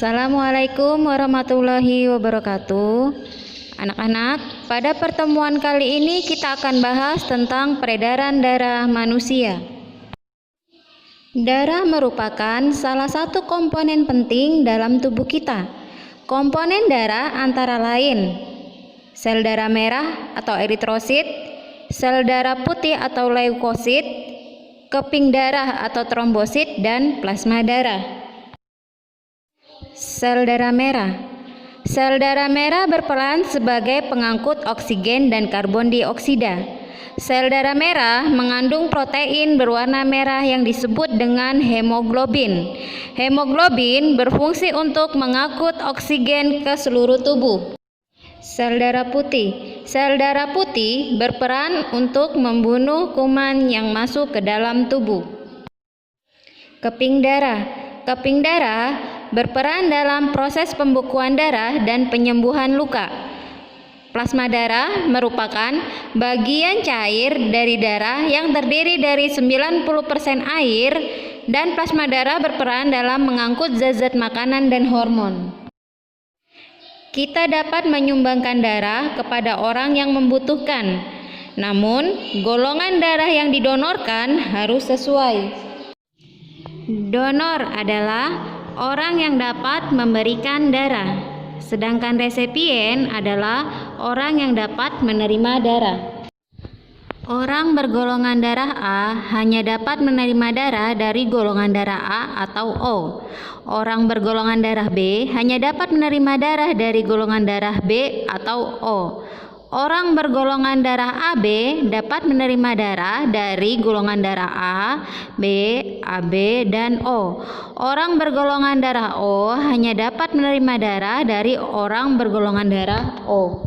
Assalamualaikum warahmatullahi wabarakatuh. Anak-anak, pada pertemuan kali ini kita akan bahas tentang peredaran darah manusia. Darah merupakan salah satu komponen penting dalam tubuh kita. Komponen darah antara lain sel darah merah atau eritrosit, sel darah putih atau leukosit, keping darah atau trombosit, dan plasma darah. Sel darah merah. Sel darah merah berperan sebagai pengangkut oksigen dan karbon dioksida. Sel darah merah mengandung protein berwarna merah yang disebut dengan hemoglobin. Hemoglobin berfungsi untuk mengangkut oksigen ke seluruh tubuh. Sel darah putih. Sel darah putih berperan untuk membunuh kuman yang masuk ke dalam tubuh. Keping darah. Keping darah berperan dalam proses pembekuan darah dan penyembuhan luka. Plasma darah merupakan bagian cair dari darah yang terdiri dari 90% air, dan plasma darah berperan dalam mengangkut zat-zat makanan dan hormon. Kita dapat menyumbangkan darah kepada orang yang membutuhkan, namun golongan darah yang didonorkan harus sesuai. Donor adalah orang yang dapat memberikan darah, sedangkan resipien adalah orang yang dapat menerima darah. Orang bergolongan darah A hanya dapat menerima darah dari golongan darah A atau O. Orang bergolongan darah B hanya dapat menerima darah dari golongan darah B atau O. Orang bergolongan darah AB dapat menerima darah dari golongan darah A, B, AB, dan O. Orang bergolongan darah O hanya dapat menerima darah dari orang bergolongan darah O.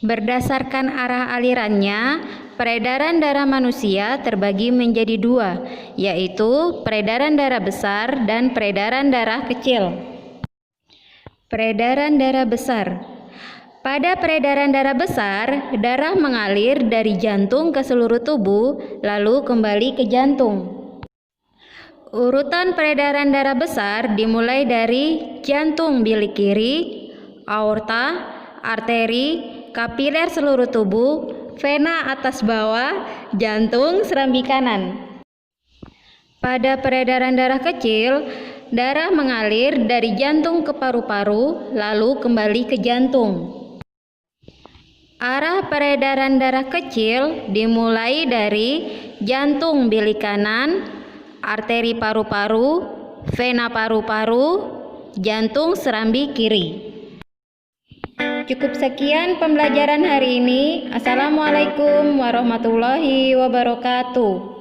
Berdasarkan arah alirannya, peredaran darah manusia terbagi menjadi dua, yaitu peredaran darah besar dan peredaran darah kecil. Peredaran darah besar. Pada peredaran darah besar, darah mengalir dari jantung ke seluruh tubuh, lalu kembali ke jantung. Urutan peredaran darah besar dimulai dari jantung bilik kiri, aorta, arteri, kapiler seluruh tubuh, vena atas bawah, jantung serambi kanan. Pada peredaran darah kecil, darah mengalir dari jantung ke paru-paru, lalu kembali ke jantung. Arah peredaran darah kecil dimulai dari jantung bilik kanan, arteri paru-paru, vena paru-paru, jantung serambi kiri. Cukup sekian pembelajaran hari ini. Assalamualaikum warahmatullahi wabarakatuh.